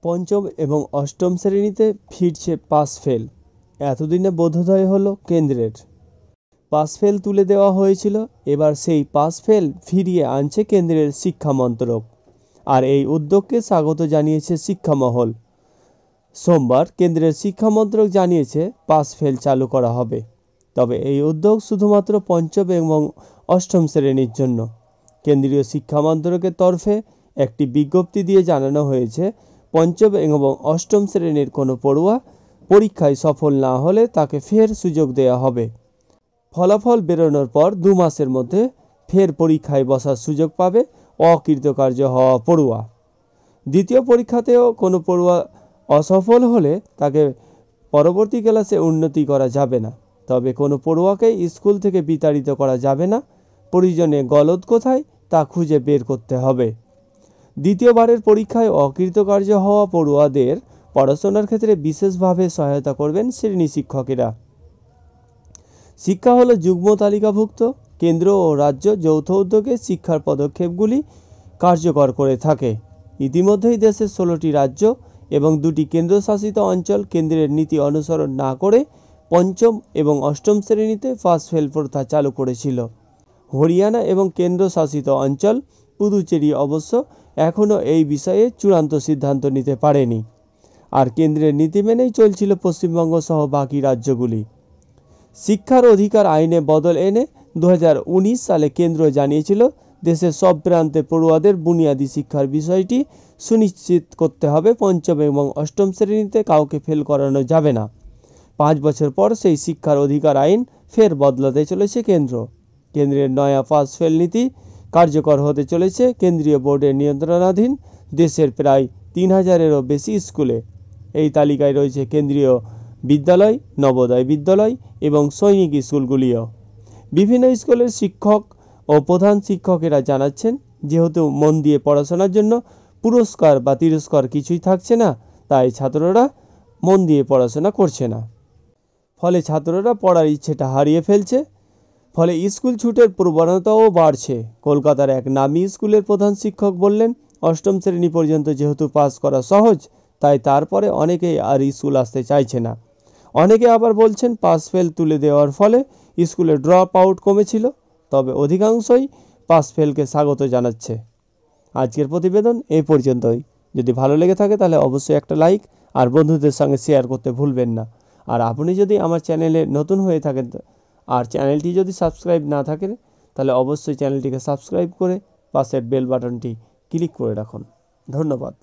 পঞ্চম এবং অষ্টম শ্রেণীতে ফিরছে পাস ফেল। এতদিনে বোধোদয় হলো কেন্দ্রের। পাস ফেল তুলে দেওয়া হয়েছিল, এবার সেই পাস ফেল ফিরিয়ে আনছে কেন্দ্রের শিক্ষা মন্ত্রক। আর এই উদ্যোগকে স্বাগত জানিয়েছে শিক্ষা মহল। সোমবার কেন্দ্রের শিক্ষা মন্ত্রক জানিয়েছে পাস ফেল চালু করা হবে, তবে এই উদ্যোগ শুধুমাত্র পঞ্চম এবং অষ্টম শ্রেণীর জন্য। কেন্দ্রীয় শিক্ষা মন্ত্রকের তরফে একটি বিজ্ঞপ্তি দিয়ে জানানো হয়েছে, পঞ্চম এবং অষ্টম শ্রেণীর কোনো পড়ুয়া পরীক্ষায় সফল না হলে তাকে ফের সুযোগ দেওয়া হবে। ফলাফল বেরোনোর পর 2 মাসের মধ্যে ফের পরীক্ষায় বসার সুযোগ পাবে অকৃতকার্য হওয়া পড়ুয়া। দ্বিতীয় পরীক্ষাতেও কোনো পড়ুয়া অসফল হলে তাকে পরবর্তী ক্লাসে উন্নতি করা যাবে না, তবে কোনো পড়ুয়াকে স্কুল থেকে বিতাড়িত করা যাবে না। প্রয়োজনে গলদ কোথায় তা খুঁজে বের করতে হবে। দ্বিতীয়বারের পরীক্ষায় অকৃতকার্য হওয়া পড়ুয়াদের পড়াশোনার ক্ষেত্রে বিশেষভাবে সহায়তা করবেন শ্রেণী শিক্ষকেরা। শিক্ষা হলো যুগ্ম তালিকাভুক্ত। কেন্দ্র ও রাজ্য যৌথ উদ্যোগে শিক্ষার পদক্ষেপগুলি কার্যকর করে থাকে। ইতিমধ্যেই দেশের 16টি রাজ্য এবং 2টি কেন্দ্রশাসিত অঞ্চল কেন্দ্রের নীতি অনুসরণ না করে পঞ্চম এবং অষ্টম শ্রেণীতে পাস ফেল প্রথা চালু করেছিল। হরিয়ানা এবং কেন্দ্রশাসিত অঞ্চল পুদুচেরি অবশ্য এখনও এই বিষয়ে চূড়ান্ত সিদ্ধান্ত নিতে পারেনি। আর কেন্দ্রের নীতি মেনেই চলছিল পশ্চিমবঙ্গ সহ বাকি রাজ্যগুলি। শিক্ষার অধিকার আইনে বদল এনে 2019 সালে কেন্দ্র জানিয়েছিল দেশের সব প্রান্তে পড়ুয়াদের বুনিয়াদী শিক্ষার বিষয়টি সুনিশ্চিত করতে হবে। পঞ্চম এবং অষ্টম শ্রেণীতে কাউকে ফেল করানো যাবে না। 5 বছর পর সেই শিক্ষার অধিকার আইন ফের বদলাতে চলেছে কেন্দ্র। কেন্দ্রের নয়া পাস ফেল নীতি কার্যকর হতে চলেছে কেন্দ্রীয় বোর্ডের নিয়ন্ত্রণাধীন দেশের প্রায় 3000-এরও বেশি স্কুলে। এই তালিকায় রয়েছে কেন্দ্রীয় বিদ্যালয়, নবোদয় বিদ্যালয় এবং সৈনিক স্কুলগুলিও। বিভিন্ন স্কুলের শিক্ষক ও প্রধান শিক্ষকেরা জানাচ্ছেন, যেহেতু মন দিয়ে পড়াশোনার জন্য পুরস্কার বা তিরস্কার কিছুই থাকছে না, তাই ছাত্ররা মন দিয়ে পড়াশোনা করছে না। ফলে ছাত্ররা পড়ার ইচ্ছেটা হারিয়ে ফেলছে। ফলে স্কুল ছুটের প্রবণতাও বাড়ছে। কলকাতার এক নামী স্কুলের প্রধান শিক্ষক বললেন, অষ্টম শ্রেণী পর্যন্ত যেহেতু পাস করা সহজ, তাই তারপরে অনেকেই আর স্কুল আসতে চাইছে না। অনেকে আবার বলছেন পাস ফেল তুলে দেওয়ার ফলে স্কুলে ড্রপ আউট কমেছিল, তবে অধিকাংশই পাস ফেলকে স্বাগত জানাচ্ছে। আজকের প্রতিবেদন এই পর্যন্তই। যদি ভালো লেগে থাকে তাহলে অবশ্যই একটা লাইক আর বন্ধুদের সঙ্গে শেয়ার করতে ভুলবেন না। আর আপনি যদি আমার চ্যানেলে নতুন হয়ে থাকেন আর চ্যানেলটি যদি সাবস্ক্রাইব না থাকে তাহলে অবশ্যই চ্যানেলটিকে সাবস্ক্রাইব করে পাশের বেল বাটনটি ক্লিক করে রাখুন। ধন্যবাদ।